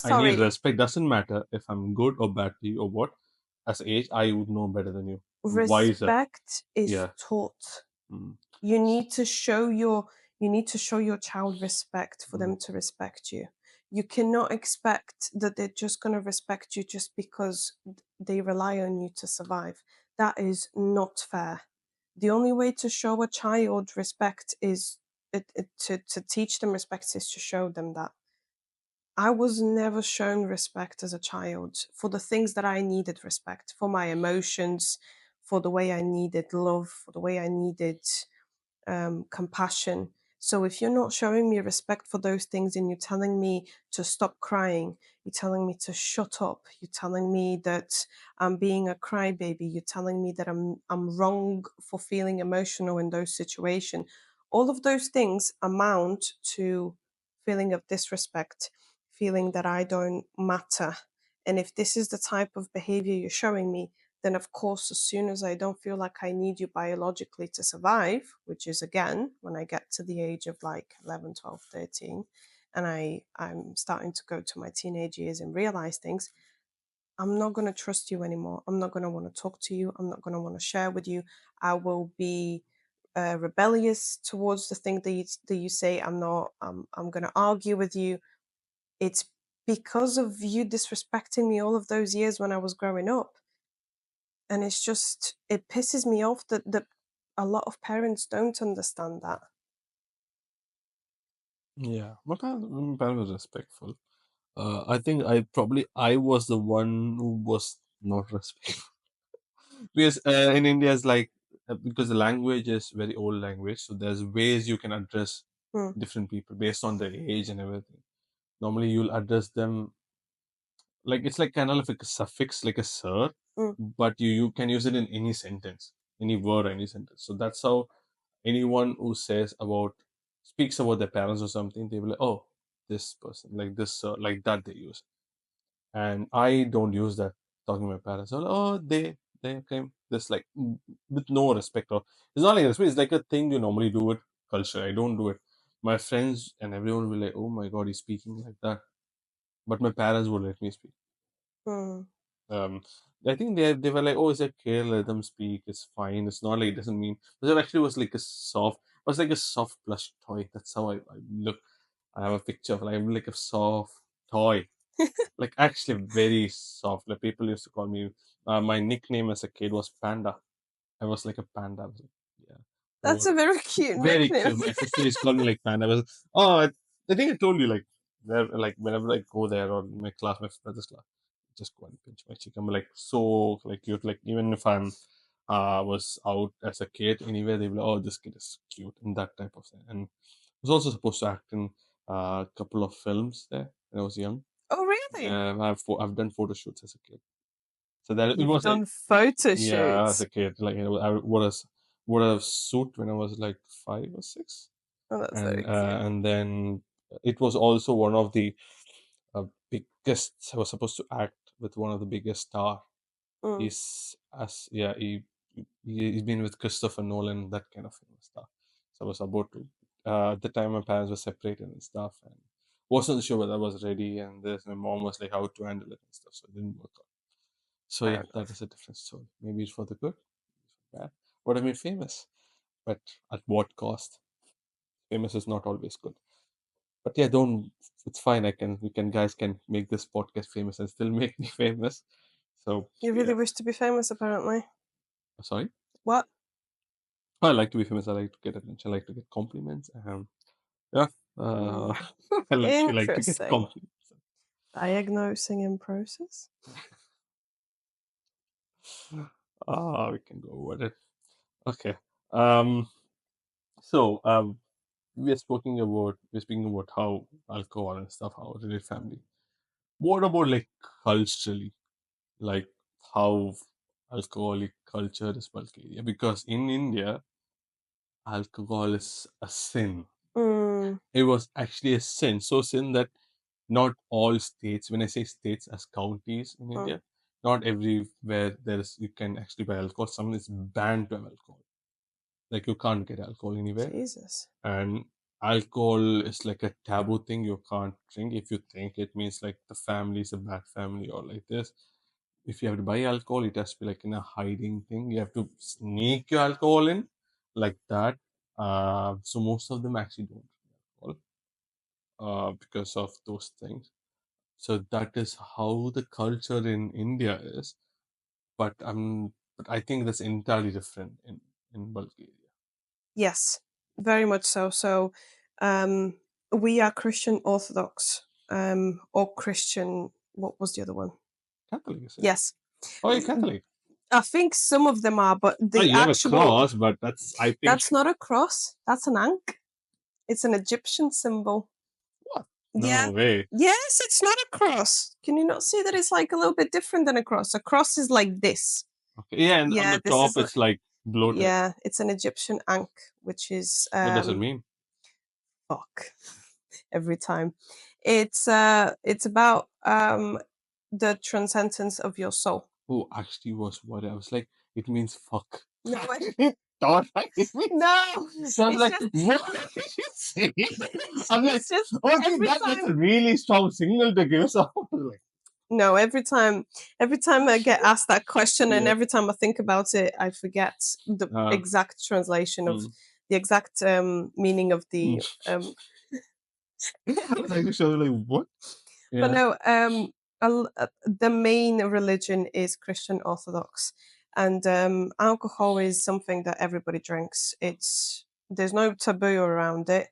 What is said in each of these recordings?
I need Sorry, respect. Doesn't matter if I'm good or bad to you or what. As age, I would know better than you. I'm wiser. respect is Yeah. taught. Mm. You need to show your you need to show your child respect for Mm. them to respect you. You cannot expect that they're just going to respect you just because they rely on you to survive. That is not fair. The only way to show a child respect is to teach them respect is to show them that. I was never shown respect as a child for the things that I needed respect, for my emotions, for the way I needed love, for the way I needed compassion. So if you're not showing me respect for those things and you're telling me to stop crying, you're telling me to shut up, you're telling me that I'm being a crybaby, you're telling me that I'm wrong for feeling emotional in those situations, all of those things amount to feeling of disrespect, feeling that I don't matter. And if this is the type of behavior you're showing me, then of course as soon as I don't feel like I need you biologically to survive, which is again when I get to the age of like 11, 12, 13, and I'm starting to go to my teenage years and realize things, I'm not going to trust you anymore. I'm not going to want to talk to you. I'm not going to want to share with you. I will be rebellious towards the thing that you say. I'm going to argue with you. It's because of you disrespecting me all of those years when I was growing up. And it's just it pisses me off that a lot of parents don't understand that. Yeah. My parents was respectful. I think I was the one who was not respectful because in India it's like because the language is very old language, so there's ways you can address Mm, different people based on their age and everything. Normally, you'll address them like it's like kind of like a suffix, like a sir, mm, but you can use it in any sentence, any word, any sentence. So that's how anyone who says about speaks about their parents or something, they will like, oh, this person, like this, like that they use. And I don't use that talking to my parents. I'm like, oh, they came this like with no respect or it's not like respect. It's like a thing you normally do with culture. I don't do it. My friends and everyone will like, oh my god, he's speaking like that. But my parents would let me speak. mm. Um, I think they were like, oh, it's okay, let them speak. It's fine. It's not like it doesn't mean. But it actually was like a soft. It was like a soft plush toy. That's how I look. I have a picture of like a soft toy, like actually very soft. Like people used to call me. My nickname as a kid was Panda. I was like a panda. I was like, yeah, I That's was a very cute very nickname. cute. My sister used to call me like Panda. I was I think I told you like there like whenever I go there or my class, my brother's class, just go and pinch my cheek. I'm like so like cute. Like even if I'm was out as a kid anywhere, they will oh this kid is cute and that type of thing. And I was also supposed to act in a couple of films there when I was young. Oh, really? I've done photo shoots as a kid. So that it You've was like done photo yeah, as a shoots. kid, like you know, I wore a suit when I was like 5 or 6, Oh, that's very cute. and then it was also one of the biggest. I was supposed to act with one of the biggest star. Mm. He's as yeah he's been with Christopher Nolan, that kind of famous star. So I was about to. At the time, my parents were separated and stuff, and wasn't sure whether I was ready. And this, my mom was like, how to handle it and stuff. So it didn't work out. So Fair yeah, that enough. is a different story. Maybe it's for the good, maybe it's for bad. What I mean, famous, but at what cost? Famous is not always good. But yeah, don't. It's fine. We can, guys can make this podcast famous and still make me famous. So You really yeah. wish to be famous, apparently. Sorry. What? I like to be famous. I like to get attention. I like to get compliments. Yeah. Uh, Mm. I like to get Interesting. compliments. Diagnosing in process. We can go over it. Okay. Um. So we're speaking about how alcohol and stuff, how it relate family. What about like culturally, like how alcoholic culture is Bulgaria? Because in India, alcohol is a sin. Mm, It was actually a sin, so sin that not all states, when I say states as counties in mm. India, not everywhere there's you can actually buy alcohol. Some is banned to have alcohol. Like you can't get alcohol anywhere. Jesus. And alcohol is like a taboo thing. You can't drink. If you think it means like the family is a bad family or like this. If you have to buy alcohol, it has to be like in a hiding thing. You have to sneak your alcohol in like that. So most of them actually don't drink alcohol because of those things. So that is how the culture in India is. But I think that's entirely different in Bulgaria. Yes, very much so. So, um, we are Christian Orthodox, or Christian. What was the other one? Catholic, you say? Yes, Oh, you're Catholic. I think some of them are, but Oh, the you have a actual cross, but that's I think that's not a cross. That's an ankh. It's an Egyptian symbol. what? Yeah. No way. Yes, it's not a cross. Can you not see that it's like a little bit different than a cross? A cross is like this. Okay. Yeah, and on Yeah, the this top is it's like bloated. yeah, it's an Egyptian ankh, which is What does it mean? fuck every time. It's about the transcendence of your soul. Oh, actually was what I was like. It means fuck. No, Thought like it means. no, So I was it's like, just what did you say? I'm like, it's just okay, every that's time. a really strong signal to give. So I was like, No, every time I get asked that question, and yeah. every time I think about it, I forget the Uh, exact translation of mm, the exact meaning of mm. the I was like, so like, what? but Yeah. no, the main religion is Christian Orthodox, and alcohol is something that everybody drinks. There's no taboo around it.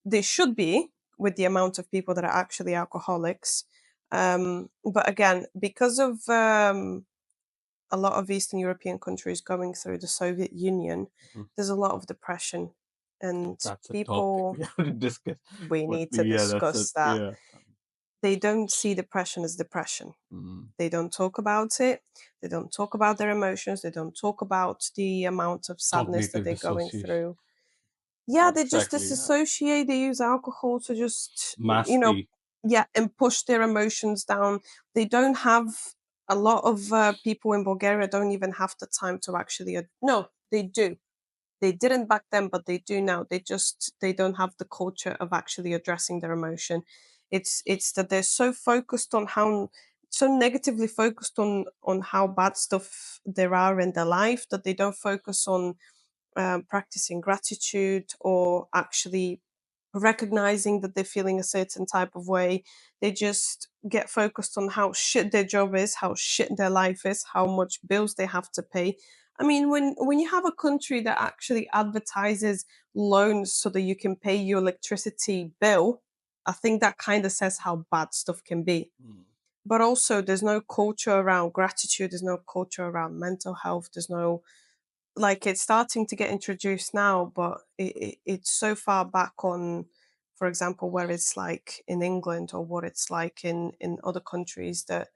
There should be, with the amount of people that are actually alcoholics. But again, because of a lot of Eastern European countries going through the Soviet Union, Mhm. there's a lot of depression, and That's a topic people we have to discuss. we But need to yeah, that's it. discuss that. Yeah. They don't see depression as depression. Mm. They don't talk about it. They don't talk about their emotions. They don't talk about the amount of sadness that Cognitive they're going dissociation. through. Yeah, they just Exactly. Yeah. disassociate. They use alcohol to just, Mastery. yeah, and push their emotions down. They don't have a lot of people in Bulgaria don't even have the time to actually. No, they do. They didn't back then, but they do now. They don't have the culture of actually addressing their emotion. It's that they're so focused on how so negatively focused on how bad stuff there are in their life that they don't focus on practicing gratitude or actually recognizing that they're feeling a certain type of way. They just get focused on how shit their job is, how shit their life is, how much bills they have to pay. I mean, when you have a country that actually advertises loans so that you can pay your electricity bill, I think that kind of says how bad stuff can be. Mm. But also, there's no culture around gratitude. There's no culture around mental health. There's no like it's starting to get introduced now, but it's so far back on, for example, where it's like in England or what it's like in other countries that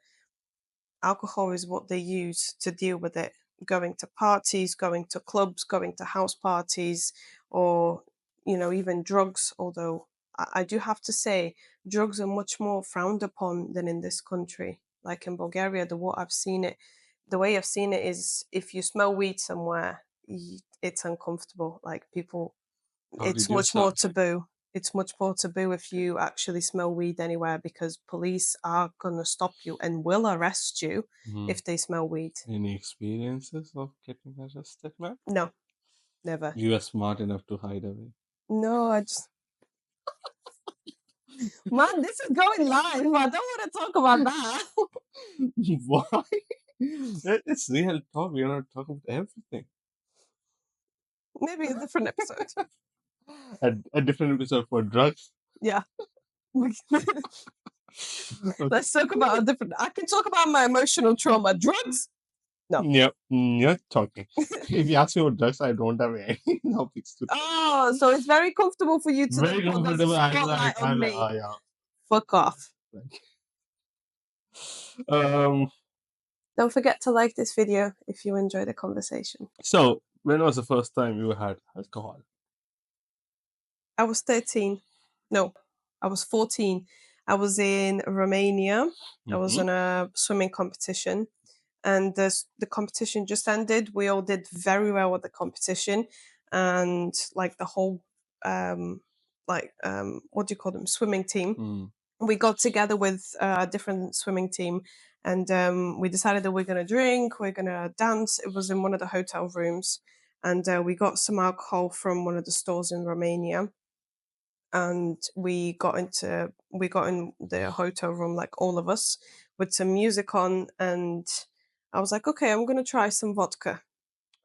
alcohol is what they use to deal with it. Going to parties, going to clubs, going to house parties, or even drugs. Although I do have to say, drugs are much more frowned upon than in this country. Like in Bulgaria, the way I've seen it is if you smell weed somewhere, it's uncomfortable. Like people, How it's did you much more sound? taboo. It's much more taboo if you actually smell weed anywhere because police are going to stop you and will arrest you Mm. if they smell weed. Any experiences of getting arrested, man? No, never. You are smart enough to hide away. No, I just, man, this is going live. I don't want to talk about that. Why? It's real talk. We're not talking about everything. Maybe a different episode. A different episode for drugs. Yeah. Okay. Let's talk about a different. I can talk about my emotional trauma. Drugs? No. Yep. You're talking. If you ask me about drugs, I don't have any topics to. Oh, so it's very comfortable for you to then Very put the comfortable. spotlight on me. Yeah. Fuck off. Like, um. Don't forget to like this video if you enjoy the conversation. So, when was the first time you had alcohol? I was 13. No, I was 14. I was in Romania. I was Mm-hmm. in a swimming competition, and the competition just ended. We all did very well at the competition, and like the whole what do you call them, swimming team. Mm. We got together with a different swimming team, and we decided that we're going to drink, we're going to dance. It was in one of the hotel rooms, and we got some alcohol from one of the stores in Romania, and we got in the hotel room, like all of us, with some music on. And I was like, okay, I'm going to try some vodka.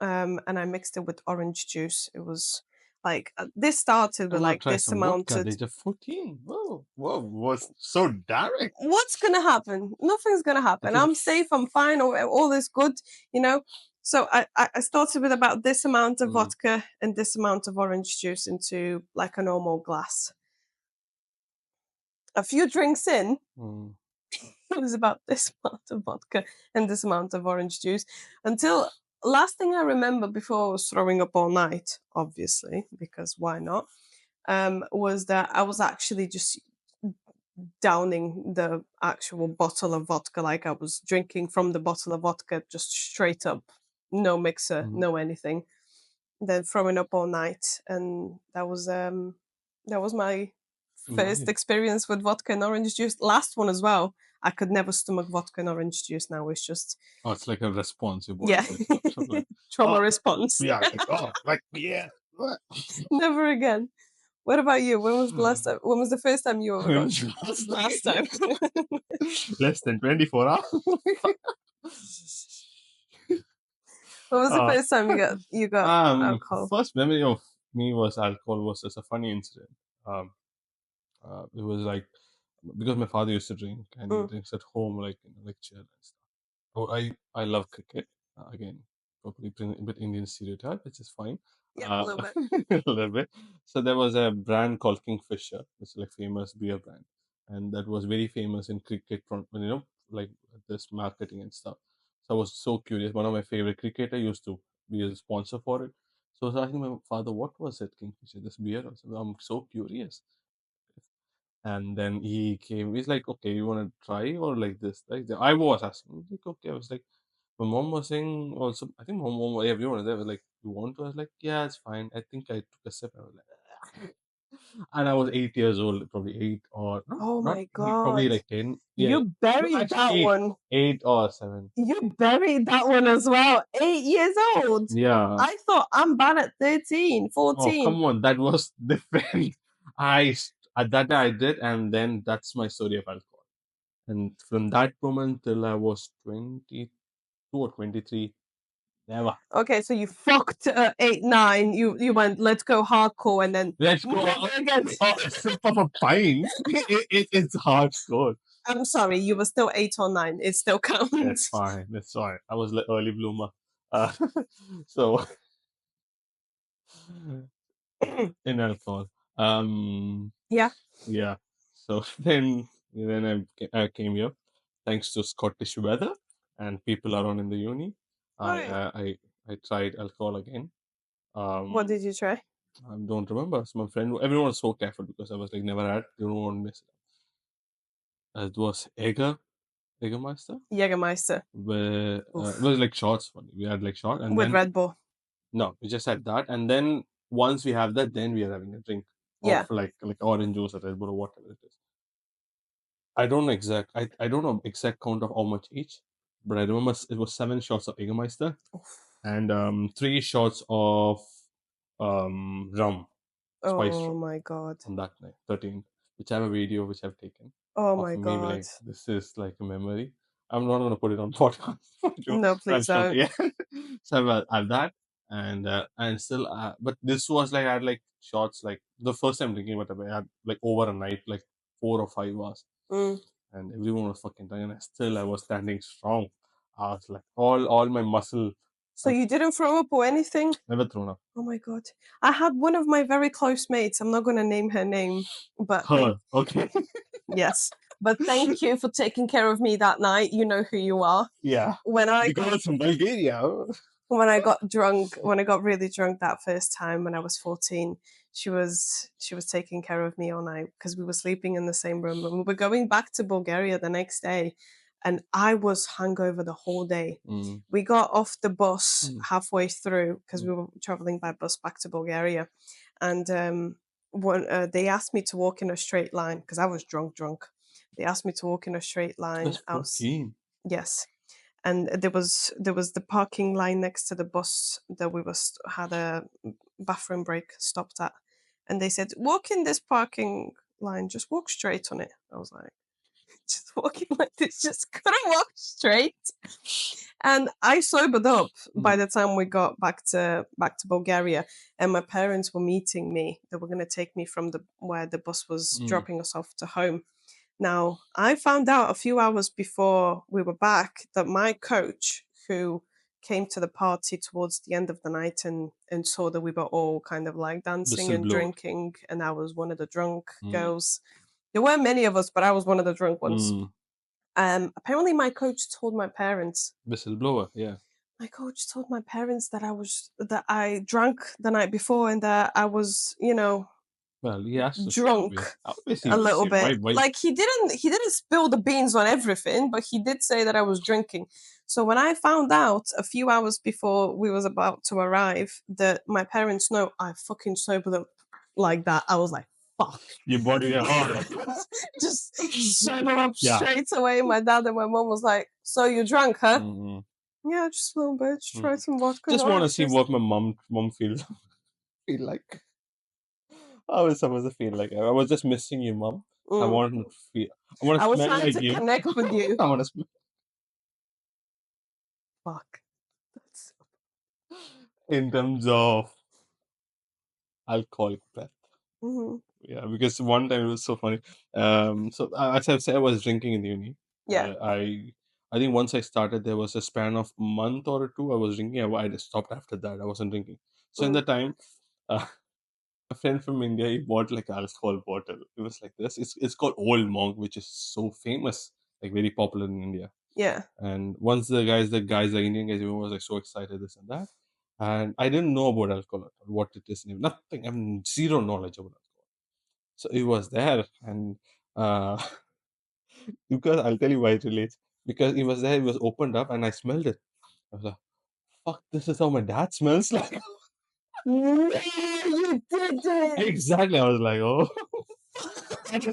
And I mixed it with orange juice. It was like, this started with I'm gonna like try this some amount vodka. of, They just 14. Whoa, whoa, was so direct. what's gonna happen? Nothing's gonna Like happen. it's a I'm safe. I'm fine. All is good. You know. So I started with about this amount of mm, vodka and this amount of orange juice into like a normal glass. A few drinks in, mm, it was about this amount of vodka and this amount of orange juice, until last thing I remember before I was throwing up all night, obviously, because why not? Was that I was actually just downing the actual bottle of vodka, like I was drinking from the bottle of vodka just straight up, no mixer, mm. no anything. Then throwing up all night, and that was my first Nice. experience with vodka and orange juice. Last one as well. I could never stomach vodka and orange juice now. It's just, Oh, it's like a response your body yeah, gives. So like, trauma oh, response. yeah, like, oh, like, yeah. What? Never again. What about you? When was the last Hmm. time? When was the first time you ever When got was the last last time? less than 24 hours. When was the uh, first time you got alcohol? first memory of me was alcohol was just a funny incident. Um, it was like because my father used to drink and he Mm. drinks at home, like in a lecture and stuff. Oh, I love cricket. Again, probably a bit Indian stereotype, which is fine. Yep, a little bit. A little bit. So there was a brand called Kingfisher, which is like famous beer brand, and that was very famous in cricket. From like this marketing and stuff. So I was so curious. One of my favorite cricketer used to be a sponsor for it. So I was asking my father, "What was it, Kingfisher? This beer?" So I'm so curious. And then he came. He's like, "Okay, you want to try or like this?" Like I was asking. Like, okay, I was like. My mom was saying also, I think mom, everyone there was like, "You want to?" I was like, "Yeah, it's fine." I think I took a sip. I was like, and I was 8 years old, probably eight or no, Oh not my eight, probably god. like 10. Yeah, You no, buried actually that eight, one. 8 or 7. You buried that one as well. 8 years old. Yeah. I thought I'm bad at 13, Oh, 14. come on, that was different. At that I did, and then that's my story of alcohol. And from that moment till I was 22 or 23, never. Okay, so you fucked 8, 9. You went, let's go hardcore, and then Let's go. never again. Sip of a pint. It's hardcore. I'm sorry, you were still 8 or 9. It still That's counts. fine. That's fine. I was like early bloomer. Uh, so in alcohol. Yeah. Yeah. So then I came here thanks to Scottish weather and people around in the uni. All I right. uh, I I tried alcohol again. What Um, did you try? I don't remember. So my friend, everyone was so careful because I was like never had. They don't want to miss it. It was Egermeister. Jägermeister Where it Oof. was like shots only. We had like shot, and With then Red Bull. no, we just had that, and then once we have that, then we are having a drink of Yeah. like orange juice or Red Bull or whatever it is. I don't know exact count of how much each, but I remember it was 7 shots of Jägermeister Oof. and 3 shots of rum, spiced Oh rum my god. on that night, 13th, which I have a video which I've taken Oh of my me god. like this is like a memory. I'm not gonna put it on podcast for sure, No, but I'm please sure. don't. Yeah, so I've that and still, but this was like I had like shots like the first time drinking, but I had like over a night like 4 or 5 hours, Mm. and everyone was fucking dying, and still I was standing strong. I was like all my muscle. So I've you didn't throw up or anything? never thrown up. Oh my god. I had one of my very close mates, I'm not gonna name her name, but thank Her okay. yes. But thank you for taking care of me that night. You know who you are. Yeah, When I because from Bulgaria. when I got drunk, when I got really drunk that first time when I was 14, she was taking care of me all night because we were sleeping in the same room, and we were going back to Bulgaria the next day, and I was hungover the whole day. Mm, We got off the bus mm, halfway through because mm, we were traveling by bus back to Bulgaria, and when they asked me to walk in a straight line because I was drunk. They asked me to walk in a straight That's line out. 14. Yes, and there was the parking line next to the bus that we was had a bathroom break stopped at, and they said walk in this parking line, just walk straight on it. I was like, just walking like this, just couldn't walk straight. And I sobered up by Mm, the time we got back to Bulgaria, and my parents were meeting me. They were going to take me from the where the bus was mm, dropping us off to home. Now, I found out a few hours before we were back that my coach, who came to the party towards the end of the night and saw that we were all kind of like dancing and whistleblower. drinking, and I was one of the drunk Mm, girls. There weren't many of us, but I was one of the drunk ones. mm, Apparently, my coach told my parents. whistleblower, yeah. My coach told my parents that I drank the night before and that I was, Well, he has to say, drunk obviously. Obviously, he a will little say, bit. why? Like he didn't spill the beans on everything, but he did say that I was drinking. So when I found out a few hours before we was about to arrive that my parents know I fucking sobered up like that, I was like, fuck. Your body, yeah, oh, Just sober up yeah. straight away. My dad and my mom was like, so you drunk, huh? Mm, Yeah, just a little bit. Just try mm. some vodka. Just No, want to see seriously. what my mom feel like. I was supposed to feel like I was just missing you, mom. I Mm. want to feel. I want I to was smell trying like to you. connect with you. I want to smell Fuck. That's. in terms of alcoholic breath. Mhm. Yeah, because one time it was so funny. So as I said, I was drinking in the uni. Yeah. I think once I started, there was a span of month or two. I was drinking. I just stopped after that. I wasn't drinking. So in Mm. the time, uh, a friend from India, he bought like alcohol bottle. It was like this. It's called Old Monk, which is so famous, like very popular in India. Yeah. And once the Indian guys, everyone was like so excited, this and that. And I didn't know about alcohol, at all, what it is, nothing. I mean, zero knowledge about alcohol. So it was there, and uh, because I'll tell you why it relates. Because it was there, it was opened up, and I smelled it. I was like, "Fuck, this is how my dad smells like." No, you didn't. Exactly. I was like, "Oh,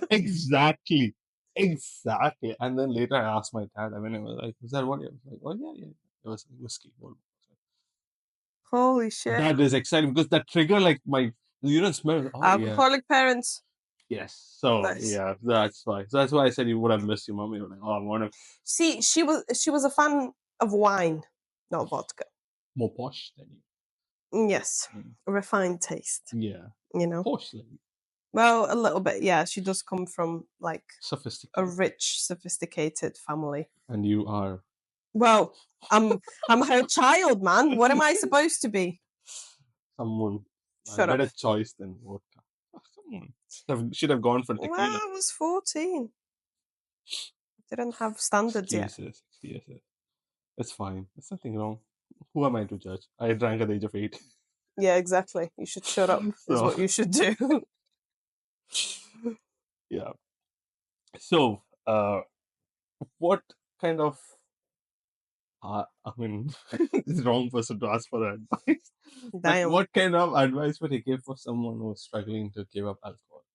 exactly, exactly." And then later, I asked my dad. I mean, I was like, "Was that what?" He was like, "Oh yeah, yeah." It was whiskey. Holy shit. That is exciting because that trigger, like my, you don't smell. Oh yeah, Alcoholic parents. yes. So Nice. yeah, that's why. So that's why I said you would have missed your mom. You were like, oh, I want to See, she was a fan of wine, not vodka. more posh than you. Yes. Mm. A refined taste, Yeah, you know. posh lady, Well, a little bit, yeah. She does come from like a sophisticated, rich, sophisticated family. and you are Well, I'm her child, man. What am I supposed to be? someone a Shut up. better choice than vodka. Ah, come on, should have gone for Well, tequila. I was 14. Didn't have standards yet. Excuses, excuses. It's fine. There's nothing wrong. Who am I to judge? I drank at the age of 8. Yeah, exactly. You should shut up, is So what you should do. yeah. So what kind of I mean, it's the wrong person to ask for advice. But Damn. what kind of advice would you give for someone who's struggling to give up alcohol?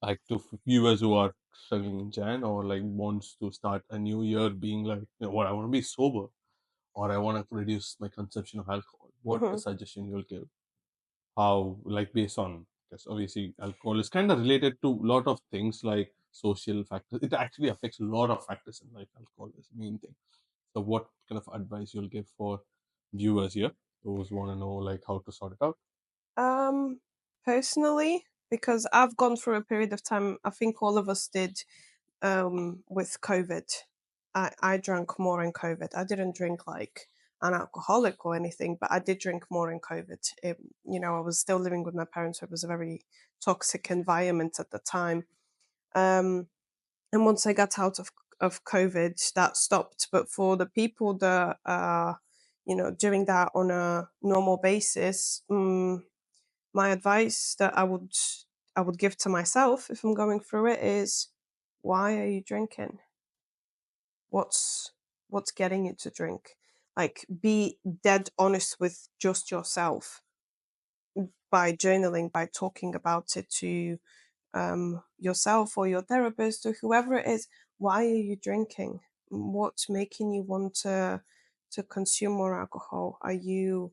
Like to viewers who are struggling in Jan or like wants to start a new year being like, what, I want to be sober or I want to reduce my consumption of alcohol. What a Mhm. suggestion you'll give? How, like, based on, because obviously alcohol is kind of related to a lot of things like social factors. It actually affects a lot of factors in life. Alcohol is the main thing. So, what kind of advice you'll give for viewers here, those want to know like how to sort it out? Um, Personally, because I've gone through a period of time, I think all of us did, with COVID. I drank more in COVID. I didn't drink like an alcoholic or anything, but I did drink more in COVID. I was still living with my parents, so it was a very toxic environment at the time. Um, and once I got out of COVID, that stopped. But for the people that are, doing that on a normal basis, my advice that I would give to myself if I'm going through it is, why are you drinking? What's getting you to drink? Like, be dead honest with just yourself. by journaling, by talking about it to yourself or your therapist or whoever it is. Why are you drinking? What's making you want to consume more alcohol? Are you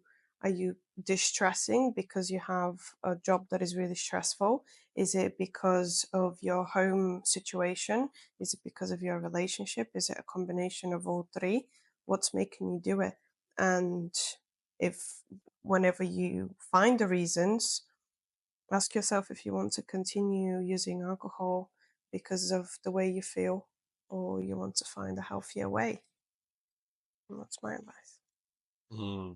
distressing because you have a job that is really stressful? Is it because of your home situation? Is it because of your relationship? Is it a combination of all three? What's making you do it? And if whenever you find the reasons, ask yourself if you want to continue using alcohol because of the way you feel, or you want to find a healthier way. And that's my advice. Hmm.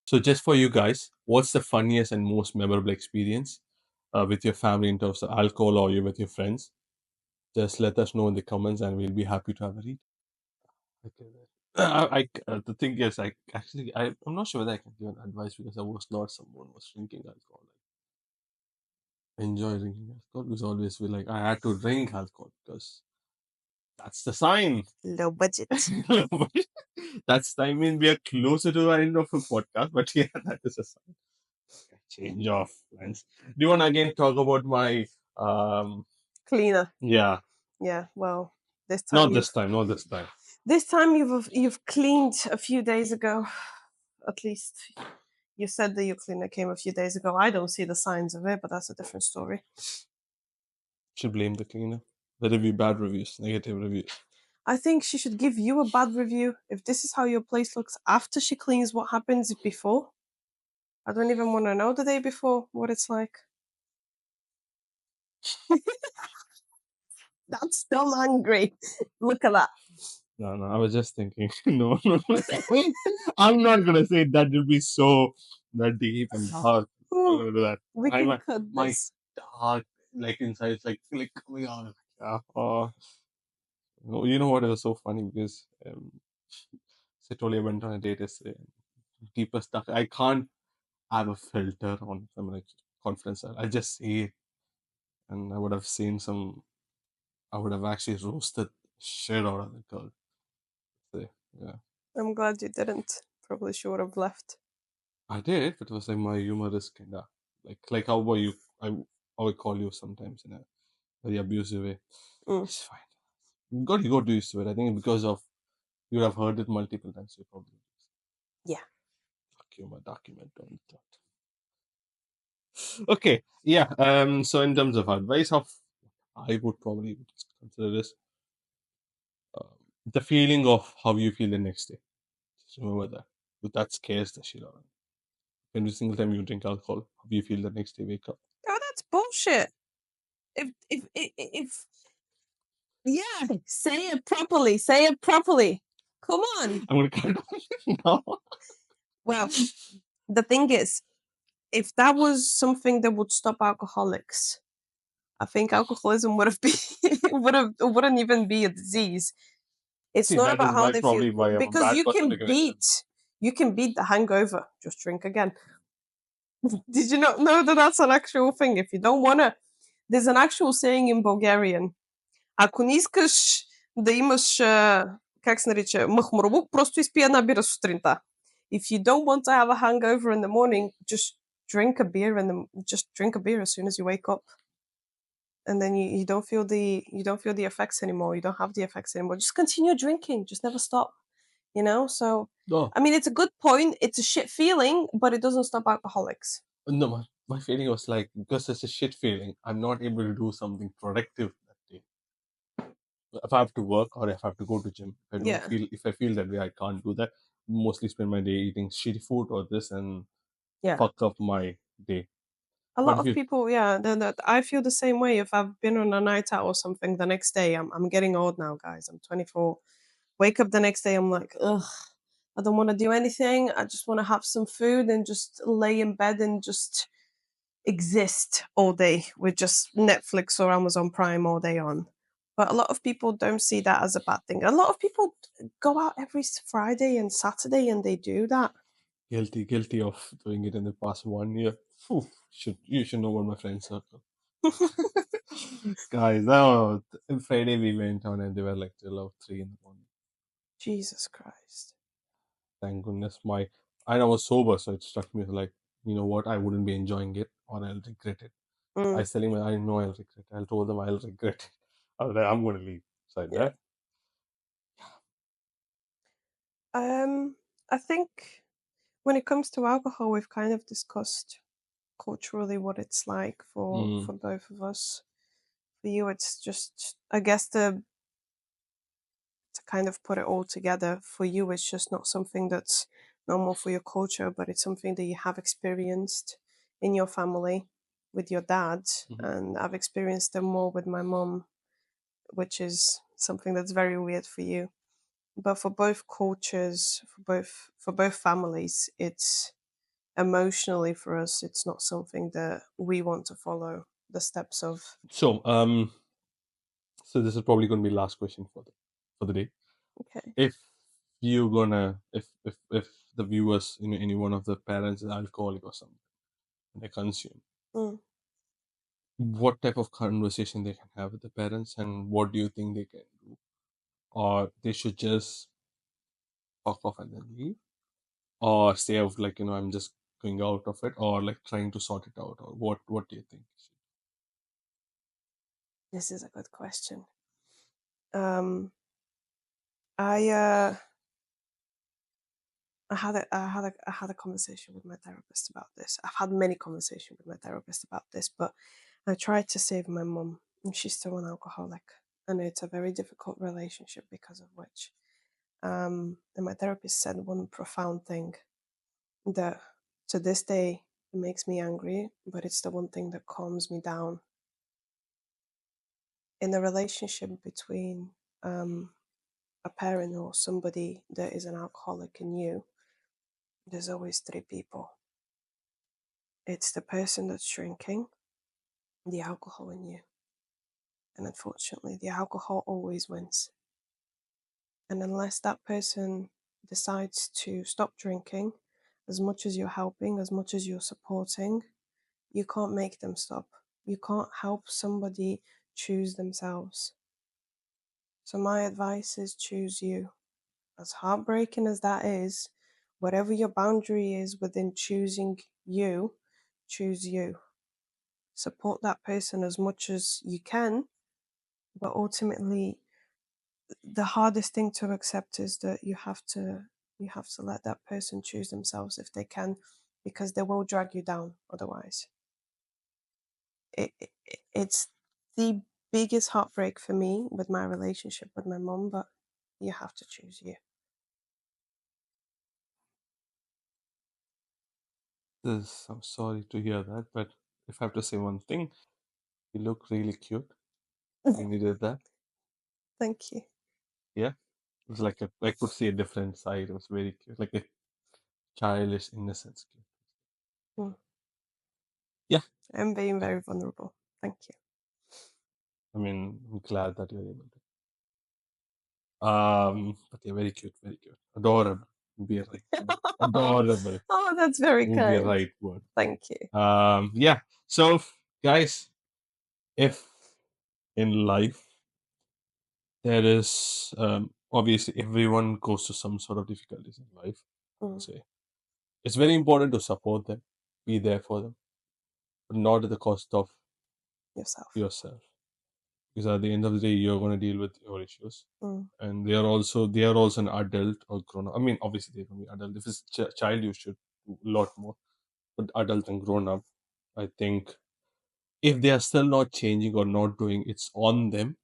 So, just for you guys, what's the funniest and most memorable experience with your family in terms of alcohol or you with your friends? Just let us know in the comments, and we'll be happy to have a read. Okay. The thing is, I'm not sure whether I can give an advice because I was not someone who was drinking alcohol. I enjoy drinking alcohol because always feel like I had to drink alcohol because that's the sign. Low budget. That's I mean we are closer to the end of a podcast, but yeah, that is a sign. Change of plans. Do you want to again talk about my Cleaner. yeah? Yeah, well, this time Not this you've time, not this time. you've cleaned a few days ago. At least you said that your cleaner came a few days ago. I don't see the signs of it, but that's a different story. Should blame the cleaner. The review, bad reviews, negative reviews. I think she should give you a bad review if this is how your place looks after she cleans. What happens before? I don't even want to know the day before what it's like. That's still hungry. Look at that. No, no, I was just thinking. No, no, no. I'm not gonna say that will be so that deep and dark. I'm not Ooh, gonna do that. we I'm can a, cut my this. dark, like inside, it's like coming out. Yeah. You know what? It was so funny because Sitoli went on a date yesterday. Deepest dark. I can't have a filter on some like confidence. I just see it, and I would have seen some. I would have actually roasted shit out of the girl. So, yeah. I'm glad you didn't. Probably she would have left. I did, but it was like my humor is kinda like how about you? I would call you sometimes in a very abusive way. Mm, It's fine. You got used to it. I think because of you have heard it multiple times, you probably yeah. humor document on that. Okay, yeah. So in terms of advice, of I would probably consider this um, the feeling of how you feel the next day. Just remember that. But that scares the shit out of me. Every single time you drink alcohol, how you feel the next day, wake up. Oh, that's bullshit. If yeah, say it properly. Say it properly. Come on. I'm gonna cut it off now. Well, the thing is, if that was something that would stop alcoholics, I think alcoholism would have been wouldn't even be a disease. It's See, not that about is how why they feel probably why I'm a because bad person to connect. you can beat the hangover. Just drink again. Did you not know that that's an actual thing? If you don't wanna, there's an actual saying in Bulgarian. Ако не искаш да имаш, как се нарича, махмурлук, просто изпи една бира сутринта. If you don't want to have a hangover in the morning, just drink a beer as soon as you wake up. And then you don't feel the effects anymore. You don't have the effects anymore. Just continue drinking. Just never stop. So Oh I mean, it's a good point. It's a shit feeling, but it doesn't stop alcoholics. no, my feeling was like because it's a shit feeling, I'm not able to do something productive that day. If I have to work or if I have to go to gym, Yeah. if I feel that way, I can't do that. Mostly spend my day eating shitty food or this and Yeah. fuck up my day. A But lot if of you people, yeah, I feel the same way. If I've been on a night out or something, the next day, I'm getting old now, guys. I'm 24. Wake up the next day, I'm like, ugh, I don't want to do anything. I just want to have some food and just lay in bed and just exist all day with just Netflix or Amazon Prime all day on. But a lot of people don't see that as a bad thing. A lot of people go out every Friday and Saturday and they do that. guilty of doing it in the past 1 year, phew, you should know about my friend circle. Guys, oh, Friday we went on and they were like till 3 in the morning. Jesus Christ. Thank goodness my And I was sober, so it struck me like, you know what, I wouldn't be enjoying it or I'll regret it. I Mm, was telling me, I know I'll regret it. I told them I'll regret it. I was like, I'm going to leave. So I yeah. left. Um, I think when it comes to alcohol, we've kind of discussed culturally what it's like Mm. for both of us. For you, it's just, I guess, the to kind of put it all together. For you, it's just not something that's normal for your culture, but it's something that you have experienced in your family with your dad, Mhm. and I've experienced it more with my mom, which is something that's very weird for you. But for both cultures, for both families, it's emotionally for us, it's not something that we want to follow the steps of. So, so this is probably going to be last question for the day. Okay. If you're gonna, if the viewers, you know, any one of the parents is alcoholic or something, and they consume, Mm. what type of conversation they can have with the parents, and what do you think they can do, or they should just fuck off and then leave, or stay out, like, you know, I'm just going out of it, or like trying to sort it out, or what do you think? This is a good question. Um, I I had a conversation with my therapist about this. I've had many conversations with my therapist about this, but I tried to save my mum, and she's still an alcoholic, and it's a very difficult relationship because of which. And my therapist said one profound thing that to this day it makes me angry, but it's the one thing that calms me down. In a relationship between um, a parent or somebody that is an alcoholic and you, there's always three people. It's the person that's drinking, the alcohol, and you. And unfortunately, the alcohol always wins. And unless that person decides to stop drinking, as much as you're helping, as much as you're supporting, you can't make them stop. You can't help somebody choose themselves. So, my advice is choose you. As heartbreaking as that is, whatever your boundary is within choosing you, choose you. Support that person as much as you can, but ultimately, the hardest thing to accept is that you have to let that person choose themselves if they can, because they will drag you down otherwise. It's the biggest heartbreak for me with my relationship with my mom, but you have to choose you. This, I'm sorry to hear that, but if I have to say one thing, you look really cute. You needed that. Thank you. Yeah. It was like I could see a different side. It was very cute, like a childish innocence. Cute. Mm. Yeah. I'm being very vulnerable. Thank you. I mean, I'm glad that you're able to. But yeah, very cute, very cute. Adorable would be a right word. Adorable Oh, that's very would be a kind. right word. Thank you. Yeah. So, guys, if in life there is, obviously everyone goes to some sort of difficulties in life, I would Mm. say it's very important to support them, be there for them, but not at the cost of Yourself. yourself. Because at the end of the day, you're going to deal with your issues, Mm. and they are also an adult or grown up. I mean, obviously they're going to be adult. If it's child, you should do a lot more. But adult and grown up, I think if they are still not changing or not doing, it's on them,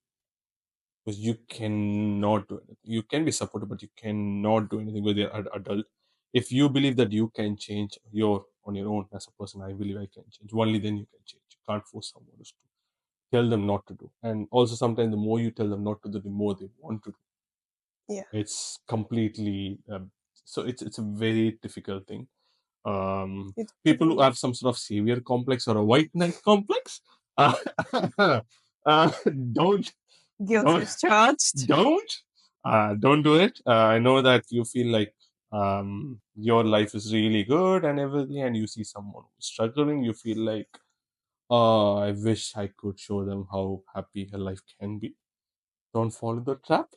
because you cannot do anything. You can be supportive, but you cannot do anything with your adult. If you believe that you can change your on your own as a person, I believe I can change. Only then you can change. You can't force someone else to tell them not to do. And also sometimes the more you tell them not to do, the more they want to do. Yeah. It's completely so it's a very difficult thing. It People really who have is. some sort of savior complex or a white knight complex, uh, uh, don't Guilty don't as charged. don't do it. I know that you feel like your life is really good and everything, and you see someone who's struggling, you feel like, oh, I wish I could show them how happy her life can be. Don't fall in the trap,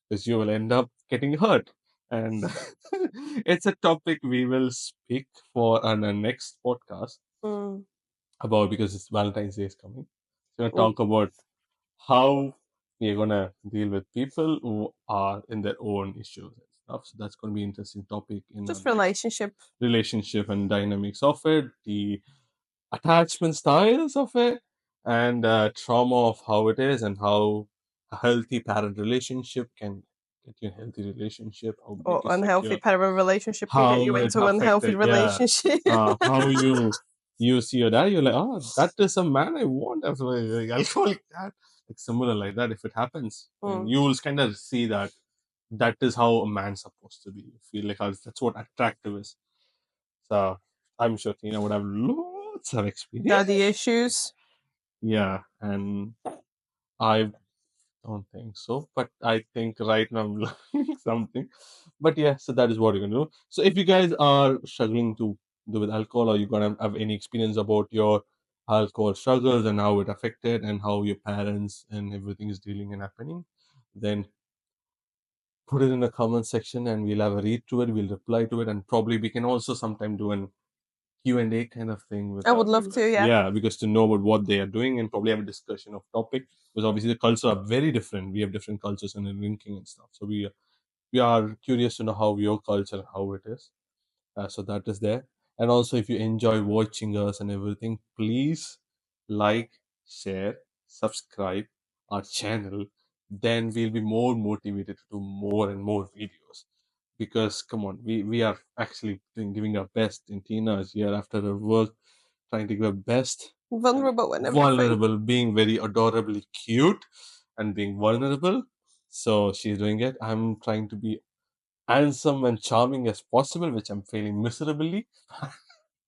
because you will end up getting hurt. and it's a topic we will speak for on our next podcast Mm. about, because it's Valentine's Day is coming. So we're gonna Oh, talk about how we're gonna deal with people who are in their own issues and stuff. So that's gonna be an interesting topic in our just next relationship. relationship and dynamics of it, the attachment styles of it, and trauma of how it is, and how a healthy parent relationship can get you a healthy relationship, how make Or you unhealthy secure, parallel relationship can get how you it into unhealthy affected, yeah, relationship. how you see your dad, you're like, oh, that is a man I want. That's why like, alcoholic dad, like similar like that. If it happens, and Mm. you will kind of see that that is how a man's supposed to be. You feel like that's what attractive is. So I'm sure Tina would have lots of experience. Daddy issues. Yeah, and I don't think so, but I think right now I'm learning something. But yeah, so that is what you're gonna do. So if you guys are struggling to do with alcohol, or you're gonna have any experience about your alcohol struggles and how it affected and how your parents and everything is dealing and happening, then put it in the comment section and we'll have a read to it. We'll reply to it, and probably we can also sometime do an Q&A kind of thing with I our would love to, viewers. yeah. Yeah, because to know about what they are doing and probably have a discussion of topic, because obviously the cultures are very different. We have different cultures and drinking and stuff. So we are curious to know how your culture, how it is. So that is there. And also, if you enjoy watching us and everything, please like, share, subscribe our channel. Then we'll be more motivated to do more and more videos. Because come on, we are actually giving our best in Tina's year after her work, trying to give our best and Vulnerable and everything. vulnerable, being very adorably cute and being vulnerable. So she's doing it. I'm trying to be handsome and charming as possible, which I'm failing miserably.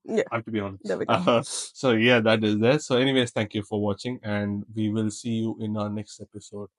Yeah, I have to be honest. there we go. So yeah, that is there. So, anyways, thank you for watching, and we will see you in our next episode.